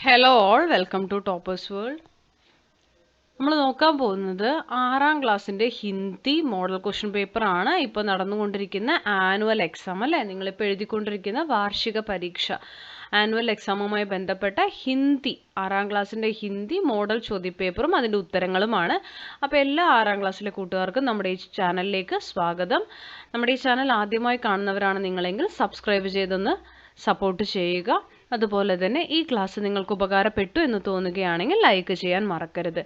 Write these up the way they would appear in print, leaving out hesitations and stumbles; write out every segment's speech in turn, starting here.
Hello all, welcome to Toppers World. നമ്മൾ നോക്കാൻ പോകുന്നത് 6ാം ക്ലാസ്സിൻ്റെ ഹിന്ദി മോഡൽ ക്വസ്റ്റ്യൻ പേപ്പറാണ്. ഇപ്പോൾ നടന്നുകൊണ്ടിരിക്കുന്ന ആനുവൽ എക്സാം അല്ലേ, നിങ്ങളിപ്പോൾ എഴുതിക്കൊണ്ടിരിക്കുന്ന വാർഷിക പരീക്ഷ ആനുവൽ എക്സാമുമായി ബന്ധപ്പെട്ട ഹിന്ദി 6ാം ക്ലാസ്സിൻ്റെ ഹിന്ദി മോഡൽ ചോദ്യപേപ്പറും അതിൻ്റെ ഉത്തരങ്ങളുമാണ്. അപ്പോൾ എല്ലാ 6ാം ക്ലാസ്സിലെ കൂട്ടുകാർക്കും നമ്മുടെ ഈ ചാനലിലേക്ക് സ്വാഗതം. നമ്മുടെ ഈ ചാനൽ ആദ്യമായി കാണുന്നവരാണ് നിങ്ങളെങ്കിൽ സബ്സ്ക്രൈബ് ചെയ്തൊന്ന് സപ്പോർട്ട് ചെയ്യുക. അതുപോലെ തന്നെ ഈ ക്ലാസ് നിങ്ങൾക്ക് ഉപകാരപ്പെട്ടു എന്ന് തോന്നുകയാണെങ്കിൽ ലൈക്ക് ചെയ്യാൻ മറക്കരുത്.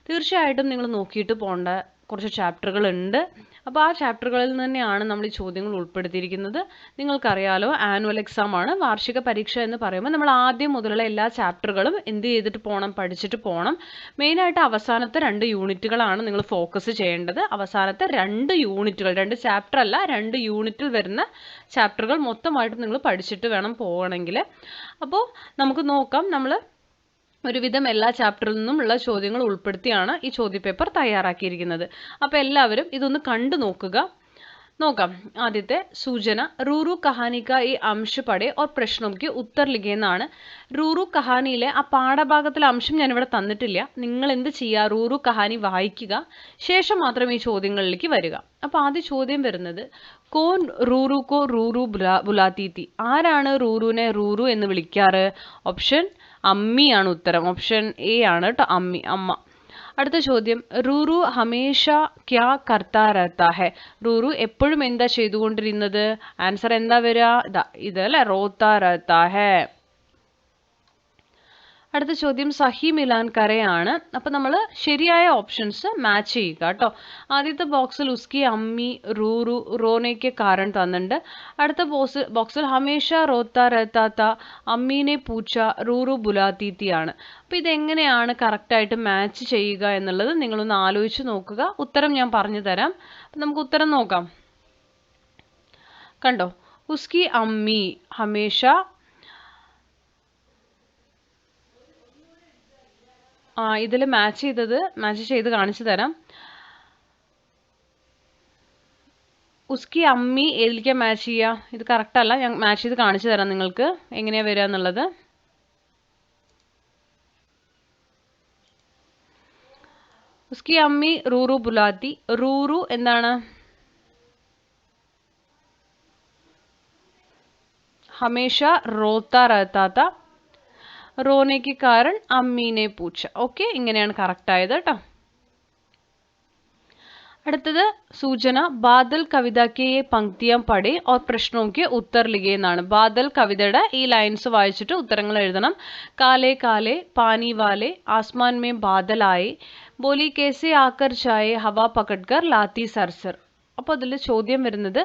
തീർച്ചയായിട്ടും നിങ്ങൾ നോക്കിയിട്ട് പോകേണ്ട കുറച്ച് ചാപ്റ്ററുകളുണ്ട്. അപ്പോൾ ആ ചാപ്റ്ററുകളിൽ നിന്ന് തന്നെയാണ് നമ്മൾ ഈ ചോദ്യങ്ങൾ ഉൾപ്പെടുത്തിയിരിക്കുന്നത്. നിങ്ങൾക്കറിയാലോ, ആനുവൽ എക്സാം ആണ്. വാർഷിക പരീക്ഷ എന്ന് പറയുമ്പോൾ നമ്മൾ ആദ്യം മുതലുള്ള എല്ലാ ചാപ്റ്ററുകളും എന്ത് ചെയ്തിട്ട് പോകണം, പഠിച്ചിട്ട് പോകണം. മെയിനായിട്ട് അവസാനത്തെ 2 യൂണിറ്റുകളാണ് നിങ്ങൾ ഫോക്കസ് ചെയ്യേണ്ടത്. അവസാനത്തെ 2 യൂണിറ്റുകൾ, 2 ചാപ്റ്റർ അല്ല, 2 യൂണിറ്റിൽ വരുന്ന ചാപ്റ്ററുകൾ മൊത്തമായിട്ട് നിങ്ങൾ പഠിച്ചിട്ട് വേണം പോകണമെങ്കിൽ. അപ്പോൾ നമുക്ക് നോക്കാം. നമ്മൾ ഒരുവിധം എല്ലാ ചാപ്റ്ററിൽ നിന്നുമുള്ള ചോദ്യങ്ങൾ ഉൾപ്പെടുത്തിയാണ് ഈ ചോദ്യപേപ്പർ തയ്യാറാക്കിയിരിക്കുന്നത്. അപ്പോൾ എല്ലാവരും ഇതൊന്ന് കണ്ടു നോക്കാം. ആദ്യത്തെ സൂചന, റൂറു കഹാനി കാ ഈ അംശ് പഠേ ഓർ പ്രശ്നോക്ക് ഉത്തർ ലിഖേ എന്നാണ്. റൂറു കഹാനിയിലെ ആ പാഠഭാഗത്തിലെ അംശം ഞാനിവിടെ തന്നിട്ടില്ല. നിങ്ങൾ എന്ത് ചെയ്യുക, റൂറു കഹാനി വായിക്കുക, ശേഷം മാത്രം ഈ ചോദ്യങ്ങളിലേക്ക് വരിക. അപ്പോൾ ആദ്യ ചോദ്യം വരുന്നത്, കോൻ റൂറു കോ റൂറു ബുലാത്തി തി? ആരാണ് റൂറുവിനെ റൂറു എന്ന് വിളിക്കാറ്? ഓപ്ഷൻ അമ്മിയാണ് ഉത്തരം. ഓപ്ഷൻ എ ആണ് കേട്ടോ, അമ്മി, അമ്മ. അടുത്ത ചോദ്യം, റൂറു ഹമേഷ ക്യാ കർത്താ രഹത്താ ഹെ? റൂറു എപ്പോഴും എന്താ ചെയ്തുകൊണ്ടിരുന്നത്? ആൻസർ എന്താ വരിക? ഇത് അല്ലെ, റോത്താ രഹത്താ ഹെ. അടുത്ത ചോദ്യം, സഹി മിലാൻ കരയാണ്. അപ്പം നമ്മൾ ശരിയായ ഓപ്ഷൻസ് മാച്ച് ചെയ്യുക കേട്ടോ. ആദ്യത്തെ ബോക്സിൽ ഉസ്കി അമ്മി റൂറു റോനയ്ക്ക് കാരണം തന്നിട്ടുണ്ട്. അടുത്ത ബോക്സിൽ ഹമേഷ റോത്ത രഹത്താത്ത അമ്മീനെ പൂച്ച റൂറു ബുലാത്തീത്തി ആണ്. അപ്പം ഇതെങ്ങനെയാണ് കറക്റ്റായിട്ട് മാച്ച് ചെയ്യുക എന്നുള്ളത് നിങ്ങളൊന്ന് ആലോചിച്ച് നോക്കുക. ഉത്തരം ഞാൻ പറഞ്ഞു തരാം. അപ്പം നമുക്ക് ഉത്തരം നോക്കാം. കണ്ടോ, ഉസ്കി അമ്മി ഹമേഷ, ഇതിൽ മാച്ച് ചെയ്ത് കാണിച്ചു തരാം. ഉസ്കി അമ്മി ഏതിലേക്കാ മാച്ച് ചെയ്യുക? ഇത് കറക്റ്റ് അല്ല, ഞാൻ മാച്ച് ചെയ്ത് കാണിച്ചു തരാം നിങ്ങൾക്ക് എങ്ങനെയാ വരിക എന്നുള്ളത്. ഉസ്കി അമ്മി റൂറു ബുലാത്തി. റൂറു എന്താണ്? ഹമേഷ റോത്ത രഹത്താത്ത. റോനയ്ക്ക് കാരണം അമ്മീനെ പൂച്ച. ഓക്കെ, ഇങ്ങനെയാണ് കറക്റ്റ് ആയത് കേട്ടോ. അടുത്തത് സൂചന, ബാദൽ കവിതയ്ക്ക് ഈ പങ്ക്തിയാം പഠേ ഓർ പ്രശ്നോക്ക് ഉത്തർ ലിഖേ എന്നാണ്. ബാദൽ കവിതയുടെ ഈ ലൈൻസ് വായിച്ചിട്ട് ഉത്തരങ്ങൾ എഴുതണം. കാലേ കാലേ പാനി വാലേ ആസ്മാൻ മേ ബാദൽ ആയേ ബോലി കേസെ ആക്കർ ചായേ ഹവാ പകഡ്കർ ലാത്തി സർസർ. അപ്പോൾ അതിൽ ചോദ്യം വരുന്നത്,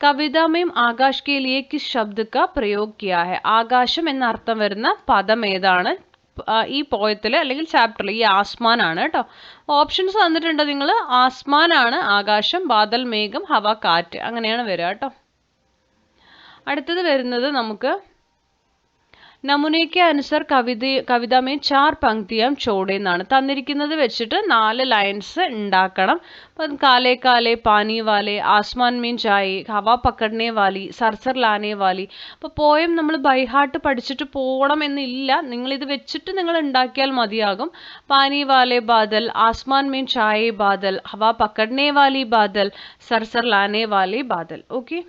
കവിതാമേം ആകാശ് കെ ലിയേ കിസ് ശബ്ദ കാ പ്രയോഗ് കിയാ ഹെ? ആകാശം എന്ന അർത്ഥം വരുന്ന പദം ഏതാണ് ഈ പോയത്തിൽ അല്ലെങ്കിൽ ചാപ്റ്ററിൽ? ഈ ആസ്മാൻ ആണ് കേട്ടോ. ഓപ്ഷൻസ് തന്നിട്ടുണ്ട് നിങ്ങൾ. ആസ്മാൻ ആണ് ആകാശം, ബാദൽ മേഘം, ഹവ കാറ്റ്, അങ്ങനെയാണ് വരിക കേട്ടോ. അടുത്തത് വരുന്നത് നമുക്ക് നമുനയ്ക്ക് അനുസർ കവിതമേ 4 പങ്ക്തിയാം ചോടെ എന്നാണ്. തന്നിരിക്കുന്നത് വെച്ചിട്ട് 4 ലൈൻസ് ഉണ്ടാക്കണം. അപ്പം കാലേ കാലേ പാനി വാലേ ആസ്മാൻ മീൻ ചായേ ഹവ പക്കടനെ വാലി സർസർ ലാനെ വാലി. അപ്പോൾ പോയം നമ്മൾ ബൈഹാർട്ട് പഠിച്ചിട്ട് പോകണം എന്നില്ല, നിങ്ങളിത് വെച്ചിട്ട് നിങ്ങൾ ഉണ്ടാക്കിയാൽ മതിയാകും. പാനി വാലേ ബാദൽ, ആസ്മാൻ മീൻ ചായേ ബാദൽ, ഹവ പക്കടനെ വാലി ബാദൽ, സർസർ ലാനെ വാലി ബാദൽ. ഓക്കെ,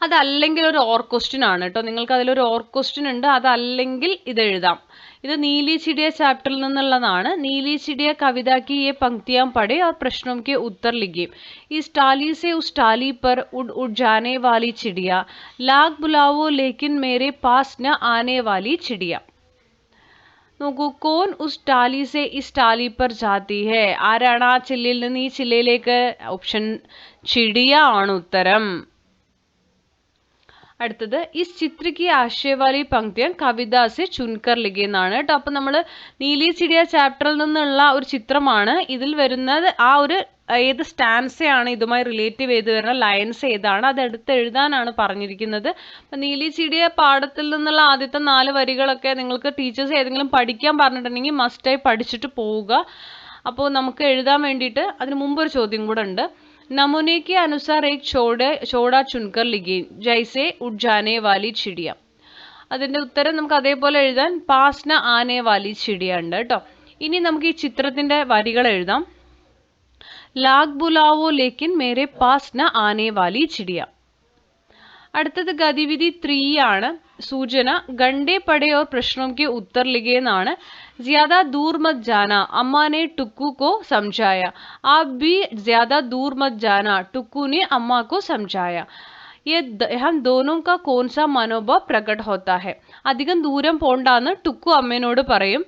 അതല്ലെങ്കിൽ ഒരു ഓർ ക്വസ്റ്റ്യൻ ആണ് കേട്ടോ. നിങ്ങൾക്ക് അതിലൊരു ഓർ ക്വസ്റ്റ്യൻ ഉണ്ട്. അതല്ലെങ്കിൽ ഇത് എഴുതാം. ഇത് നീലി ചിടിയ ചാപ്റ്ററിൽ നിന്നുള്ളതാണ്. നീലി ചിടിയ കവിതാക്ക് ഈ പങ്ക്തിയാം പഠേ और प्रश्नों के उत्तर लिखिए. इस टाली से उस टाली पर उड़ जाने वाली चिड़िया, लाख बुलाओ लेकिन मेरे पास न आने वाली चिड़िया. നോക്കൂ, കോൻ ഉസ് ടാലി സെ ഇസ് ടാലി പർ ജാതി ഹെ? ആരാണ് ആ ചില്ലയിൽ നിന്ന് ഈ ചില്ലയിലേക്ക്? ഓപ്ഷൻ ചിടിയ ആണ് ഉത്തരം. അടുത്തത്, ഇസ് ചിത്രയ്ക്ക് ആശയവാലി പങ്ക്തിയാൻ കവിത സെ ചുൻകർ ലിഖേ എന്നാണ് കേട്ടോ. അപ്പം നമ്മൾ നീലി ചിടിയ ചാപ്റ്ററിൽ നിന്നുള്ള ഒരു ചിത്രമാണ്. ഇതിൽ വരുന്നത് ആ ഒരു ഏത് സ്റ്റാൻസയാണ് ഇതുമായി റിലേറ്റീവ് ചെയ്ത് വരുന്ന ലൈൻസ് ഏതാണ് അതെടുത്ത് എഴുതാനാണ് പറഞ്ഞിരിക്കുന്നത്. അപ്പം നീലി ചിടിയ പാഠത്തിൽ നിന്നുള്ള ആദ്യത്തെ 4 വരികളൊക്കെ നിങ്ങൾക്ക് ടീച്ചേഴ്സ് ഏതെങ്കിലും പഠിക്കാൻ പറഞ്ഞിട്ടുണ്ടെങ്കിൽ മസ്റ്റായി പഠിച്ചിട്ട് പോവുക. അപ്പോൾ നമുക്ക് എഴുതാൻ വേണ്ടിയിട്ട് അതിന് മുമ്പ് ഒരു ചോദ്യം കൂടെ ഉണ്ട്. नमूने के अनुसार एक छोड़ा चुनकर लिखी जैसे उड़ जाने वाली चिड़िया. അതിന്റെ ഉത്തരം നമുക്ക് അതേപോലെ എഴുതാൻ പാസ് ന ആനെ വാലി ചിടിയ ഉണ്ട് കേട്ടോ. ഇനി നമുക്ക് ഈ ചിത്രത്തിന്റെ വരികൾ എഴുതാം. ലാഗ് ബുലാവോ ലേക്കിൻ മേരെ പാസ് ന ആനെ വാലി ചിടിയ. അടുത്തത് ഗതിവിധി 3 ആണ്. സൂചന ഗണ്ടേ പടേ ഓർ പ്രശ്നോं के उत्तर लिखे എന്നാണ്. ज्यादा दूर मत जाना अम्मा ने टुक्कू को समझाया. आप भी ज्यादा दूर मत जाना टुक्कू ने अम्मा को समझाया. ये हम दोनों का कौन सा मनोभाव प्रकट होता है? അധികം ദൂരം പോണ്ടാന്ന് ടുക്കു അമ്മേനോട് പറയും.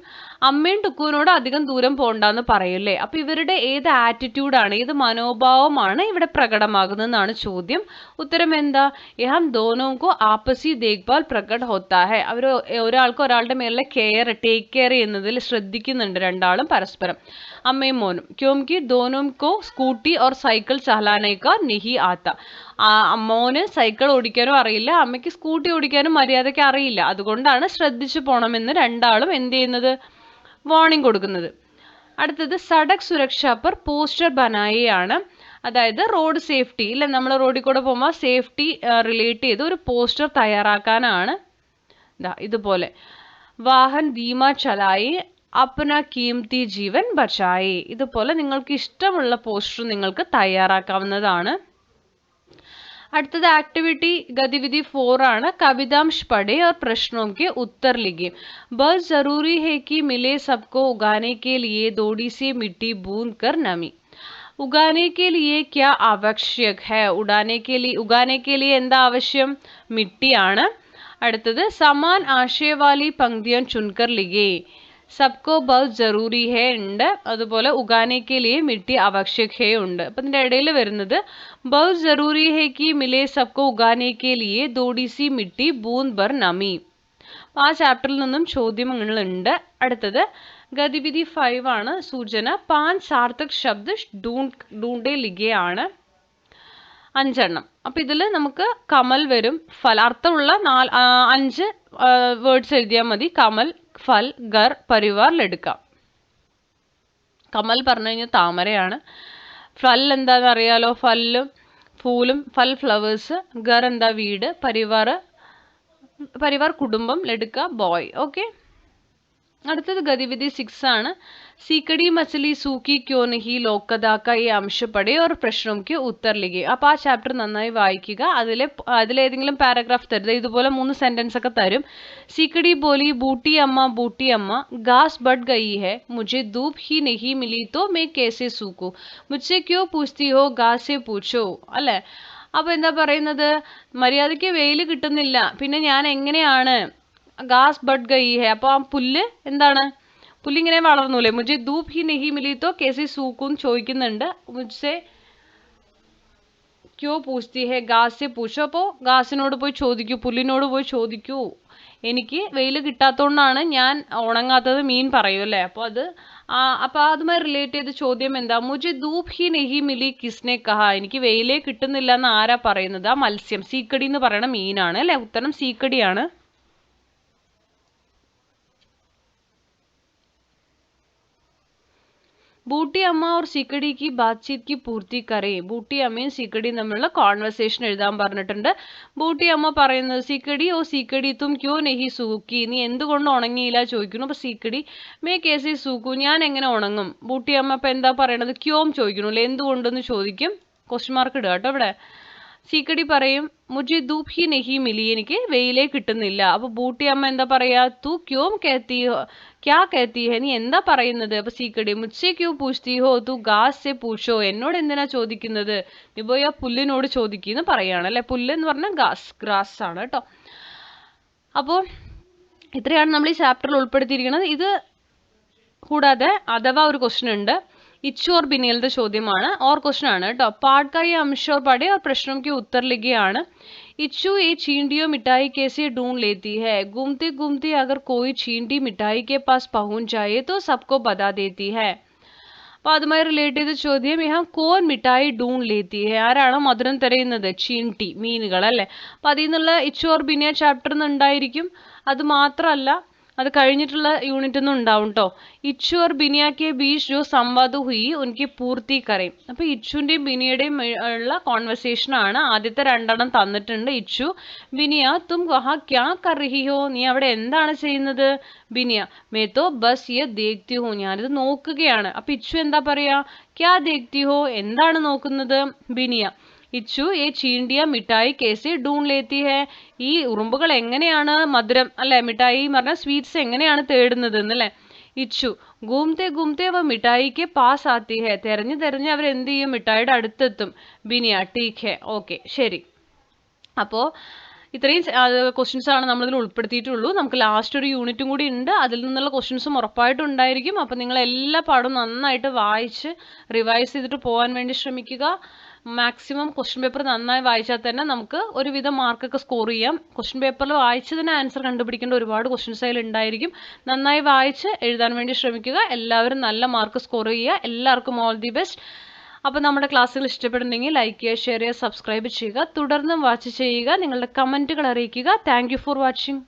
അമ്മയും ടുക്കുവിനോട് അധികം ദൂരം പോണ്ടാന്ന് പറയൂല്ലേ. അപ്പൊ ഇവരുടെ ഏത് ആറ്റിറ്റ്യൂഡാണ്, ഏത് മനോഭാവമാണ് ഇവിടെ പ്രകടമാകുന്നതെന്നാണ് ചോദ്യം. ഉത്തരം എന്താ? യഹം ദോനോങ്കോ ആപ്പസി ദേഖ്ഭാൽ പ്രകട് ഹോത്താ ഹെ. അവർ ഒരാൾക്ക് ഒരാളുടെ മേലെ കെയർ, ടേക്ക് കെയർ ചെയ്യുന്നതിൽ ശ്രദ്ധിക്കുന്നുണ്ട് രണ്ടാളും പരസ്പരം, അമ്മയും മോനും. ക്യോംകി ദോനോങ്കോ സ്കൂട്ടി ഓർ സൈക്കിൾ ചലാനെ കാ നഹി ആത്ത. മോന് സൈക്കിൾ ഓടിക്കാനും അറിയില്ല, അമ്മയ്ക്ക് സ്കൂട്ടി ഓടിക്കാനും മര്യാദയ്ക്ക് അറിയില്ല. അതുകൊണ്ടാണ് ശ്രദ്ധിച്ചു പോണമെന്ന് രണ്ടാളും എന്ത് ചെയ്യുന്നത്, വാർണിംഗ് കൊടുക്കുന്നത്. അടുത്തത് സഡക് സുരക്ഷ പർ പോസ്റ്റർ ബനായി ആണ്. അതായത് റോഡ് സേഫ്റ്റി ഇല്ല, നമ്മൾ റോഡിൽ കൂടെ പോകുമ്പോൾ സേഫ്റ്റി റിലേറ്റ് ചെയ്ത് ഒരു പോസ്റ്റർ തയ്യാറാക്കാനാണ്. ഇതുപോലെ വാഹൻ ധീമ ചലായി അപ്ന കീമത്തി ജീവൻ ബച്ചായി. ഇതുപോലെ നിങ്ങൾക്ക് ഇഷ്ടമുള്ള പോസ്റ്റർ നിങ്ങൾക്ക് തയ്യാറാക്കാവുന്നതാണ്. അടുത്തത് ആക്ടിവിറ്റി ഗതിവിധി 4 ആണ്. കവിതാംശ് പഠേ और प्रश्नों के उत्तर लिखे. बस जरूरी है कि मिले सबको उगाने के लिए थोड़ी सी मिट्टी बूंद कर नमी. उगाने के लिए क्या आवश्यक है? उगाने के लिए എന്താ ആവശ്യം? മിട്ടിയാണ്. അടുത്തത് സമാൻ ആശയ വാലി പങ്ക്തിയാൻ ചുൻകർ ലിഖേ. സബ്കോ ബഹുത് ജറൂരി ഹേ ഉണ്ട്, അതുപോലെ ഉഗാനെ കെ ലിയെ മിട്ടി ആവശ്യക് ഹേ ഉണ്ട്. അപ്പൊ ഇതിന്റെ ഇടയിൽ വരുന്നത് ബഹുത് ജറൂരി ഹേ കി മിലെ സബ്കോ ഉഗാനെ കെ ലിയെ തോടി സി മിട്ടി ബൂന്ദ് ഭർ നമി. ആ ചാപ്റ്ററിൽ നിന്നും ചോദ്യങ്ങളുണ്ട്. അടുത്തത് ഗതിവിധി 5 ആണ്. സൂചന 5 സാർത്ഥക് ശബ്ദ ഡൂണ്ടേ ലിഖേ ആണ്. 5 എണ്ണം. അപ്പൊ ഇതിൽ നമുക്ക് കമൽ വരും, ഫൽ, അർത്ഥമുള്ള 5 വേർഡ്സ് എഴുതിയാൽ മതി. കമൽ, ഫൽ, ഗർ, പരിവാർ, ലഡുക്കാം. കമൽ പറഞ്ഞു കഴിഞ്ഞാൽ താമരയാണ്. ഫൽ എന്താന്ന് അറിയാലോ, ഫല്ലും ഫൂലും, ഫൽ ഫ്ലവേഴ്സ്. ഗർ എന്താ വീട്, പരിവാർ കുടുംബം, ലഡുക്ക ബോയ്. ഓക്കെ. അടുത്തത് ഗതിവിധി 6 ആണ്. सीकड़ी मछली सूखी क्यों नहीं लोकदा का ये अंश पढ़े और प्रश्नों के उत्तर लिखे. അപ്പോൾ ആ ചാപ്റ്റർ നന്നായി വായിക്കുക. അതിലേതെങ്കിലും പാരഗ്രാഫ് തരുത്, ഇതുപോലെ 3 സെന്റൻസ് ഒക്കെ തരും. सीकड़ी बोली बूटी अम्मा घास बढ़ गई है, मुझे धूप ही नहीं मिली तो मैं कैसे सूखूं, मुझसे क्यों पूछती हो, घास से पूछो. അല്ലേ? അപ്പൊ എന്താ പറയുന്നത്, മര്യാദയ്ക്ക് വെയിൽ കിട്ടുന്നില്ല, പിന്നെ ഞാൻ എങ്ങനെയാണ്, ഘാസ് ബഡ് ഗയി ഹെ. അപ്പൊ ആ പുല്ല് എന്താണ്, പുല്ലിങ്ങനെ വളർന്നൂലേ. മുझे धूप ही नहीं मिली तो कैसे सूखूं ചോദിക്കുന്നുണ്ട്. മുझसे क्यों पूछती है, घास से पूछो. അപ്പോൾ ഘാസിനോട് പോയി ചോദിക്കൂ, പുല്ലിനോട് പോയി ചോദിക്കൂ, എനിക്ക് വെയിൽ കിട്ടാത്തതുകൊണ്ടാണ് ഞാൻ ഉണങ്ങാത്തത്, മീൻ പറയൂ അല്ലേ. അപ്പോൾ അതുമായി റിലേറ്റ് ചെയ്ത ചോദ്യം എന്താ, മുझे धूप ही नहीं मिली किसने कहा. എനിക്ക് വെയിലേ കിട്ടുന്നില്ല എന്ന് ആരാ പറയുന്നത്? ആ മത്സ്യം, സീക്കടി എന്ന് പറയുന്ന മീനാണ് അല്ലേ. ഉത്തരം സീക്കടിയാണ്. ബൂട്ടി അമ്മ और सीकड़ी की बातचीत की पूर्ति करें. ബൂട്ടി അമ്മയും സീക്കടിയും തമ്മിലുള്ള കോൺവെർസേഷൻ എഴുതാൻ പറഞ്ഞിട്ടുണ്ട്. ബൂട്ടി അമ്മ പറയുന്നത്, സീക്കടി ഓ സീക്കടി തും ക്യോ നെഹി സൂക്കി, നീ എന്തുകൊണ്ട് ഉണങ്ങിയില്ല ചോദിക്കുന്നു. അപ്പൊ സീക്കടി മേ കേസി സൂക്കു, ഞാൻ എങ്ങനെ ഉണങ്ങും. ബൂട്ടി അമ്മ അപ്പൊ എന്താ പറയണത്, ക്യോം ചോദിക്കണു അല്ലെ, എന്തുകൊണ്ടെന്ന് ചോദിക്കും. ക്വസ്റ്റ്യൻ മാർക്ക് ഇടുക കേട്ടോ ഇവിടെ. സീക്കടി പറയും മുझे धूप ही नहीं मिली, എനിക്ക് വെയിലേ കിട്ടുന്നില്ല. അപ്പൊ ബൂട്ടി അമ്മ എന്താ പറയാ, तू क्यों कहती हो, क्या कहती है, നീ എന്താ പറയുന്നത്. അപ്പൊ സീക്കടി मुझसे क्यों पूछती हो, तू घास से पूछो, എന്നോട് എന്തിനാ ചോദിക്കുന്നത്, നീ പോയി ആ പുല്ലിനോട് ചോദിക്കുന്നു പറയാണ് അല്ലെ. പുല്ല് എന്ന് പറഞ്ഞാൽ ഗ്രാസ് ആണ് കേട്ടോ. അപ്പോൾ ഇത്രയാണ് നമ്മൾ ഈ ചാപ്റ്ററിൽ ഉൾപ്പെടുത്തിയിരിക്കുന്നത്. ഇത് കൂടാതെ അഥവാ ഒരു ക്വസ്റ്റ്യൻ ഉണ്ട്, इच्छु और बिनेलത്തെ ചോദ്യമാണ്, और क्वेश्चन ആണ് കേട്ടോ. पाठ का ये अंश और पढ़े और प्रश्नों के उत्तर लिखे ആണ്. इच्छु ये चींटियों मिठाई कैसे ढूंढ लेती है, घूमते घूमते अगर कोई चींटी मिठाई के पास पहुंच जाए तो सबको बता देती है. അപ്പോൾ അതുമായി റിലേറ്റ് ചെയ്ത ചോദ്യം, യഹാ കോൻ മിഠായി ഡൂൺ ലേത്തി ഹെ, ആരാണ് മധുരം തിരയുന്നത്, ചീൻടി, മീനുകൾ അല്ലേ. അപ്പം അതിൽ നിന്നുള്ള ഇച്ചു ഓർ ബിനിയ ചാപ്റ്ററിൽ നിന്ന് ഉണ്ടായിരിക്കും. അത് മാത്രമല്ല അത് കഴിഞ്ഞിട്ടുള്ള യൂണിറ്റ് ഒന്നും ഉണ്ടാവും കേട്ടോ. ഇച്ചു और बिनिया के बीच जो संवाद हुई उनकी पूर्ति करें. അപ്പൊ ഇച്ചുവിന്റെയും ബിനിയുടെയും ഉള്ള കോൺവെർസേഷൻ ആണ്. ആദ്യത്തെ രണ്ടെണ്ണം തന്നിട്ടുണ്ട്. ഇച്ചു, ബിനിയ തും വഹാ ക്യാ കർ രഹി ഹോ, നീ അവിടെ എന്താണ് ചെയ്യുന്നത്? ബിനിയ, മേ തോ ബസ് യെ ദേഖ്തി ഹൂ, ഞാനിത് നോക്കുകയാണ്. അപ്പൊ ഇച്ചു എന്താ പറയാ? ക്യാ ദേഖ്തി ഹോ, എന്താണ് നോക്കുന്നത്? ബിനിയ, ഇച്ചു ഏ ചീണ്ടിയ മിഠായി കേസി ഡൂൺ ലേത്തി ഹേ, ഈ ഉറുമ്പുകൾ എങ്ങനെയാണ് മധുരം അല്ലെ, മിഠായി എന്ന് പറഞ്ഞാൽ സ്വീറ്റ്സ് എങ്ങനെയാണ് തേടുന്നത് എന്നല്ലേ. ഇച്ചു, ഗൂംത്തെ ഗൂംത്തെ അവ മിഠായിക്ക് പാസ് ആത്തി ഹേ, തെരഞ്ഞ് തെരഞ്ഞ് അവർ എന്ത് ചെയ്യും? മിഠായിയുടെ അടുത്തെത്തും. ബിനിയ, ടീക്ക് ഹേ, ഓക്കെ, ശരി. അപ്പോൾ ഇത്രയും ക്വസ്റ്റ്യൻസ് ആണ് നമ്മളിതിൽ ഉൾപ്പെടുത്തിയിട്ടുള്ളൂ. നമുക്ക് ലാസ്റ്റ് ഒരു യൂണിറ്റും കൂടി ഉണ്ട്. അതിൽ നിന്നുള്ള ക്വസ്റ്റ്യൻസും ഉറപ്പായിട്ടും ഉണ്ടായിരിക്കും. അപ്പം നിങ്ങൾ എല്ലാ പാഠവും നന്നായിട്ട് വായിച്ച് റിവൈസ് ചെയ്തിട്ട് പോകാൻ വേണ്ടി ശ്രമിക്കുക. മാക്സിമം ക്വസ്റ്റ്യൻ പേപ്പർ നന്നായി വായിച്ചാൽ തന്നെ നമുക്ക് ഒരുവിധം മാർക്കൊക്കെ സ്കോർ ചെയ്യാം. ക്വസ്റ്റ്യൻ പേപ്പറിൽ വായിച്ചതിന് ആൻസർ കണ്ടുപിടിക്കേണ്ട ഒരുപാട് ക്വസ്റ്റ്യൻസ് അതിൽ ഉണ്ടായിരിക്കും. നന്നായി വായിച്ച് എഴുതാൻ വേണ്ടി ശ്രമിക്കുക. എല്ലാവരും നല്ല മാർക്ക് സ്കോർ ചെയ്യുക. എല്ലാവർക്കും ഓൾ ദി ബെസ്റ്റ്. അപ്പോൾ നമ്മുടെ ക്ലാസ്സുകൾ ഇഷ്ടപ്പെടുന്നെങ്കിൽ ലൈക്ക് ചെയ്യുക, ഷെയർ ചെയ്യുക, സബ്സ്ക്രൈബ് ചെയ്യുക. തുടർന്നും വാച്ച് ചെയ്യുക. നിങ്ങളുടെ കമൻറ്റുകൾ അറിയിക്കുക. Thank you for watching.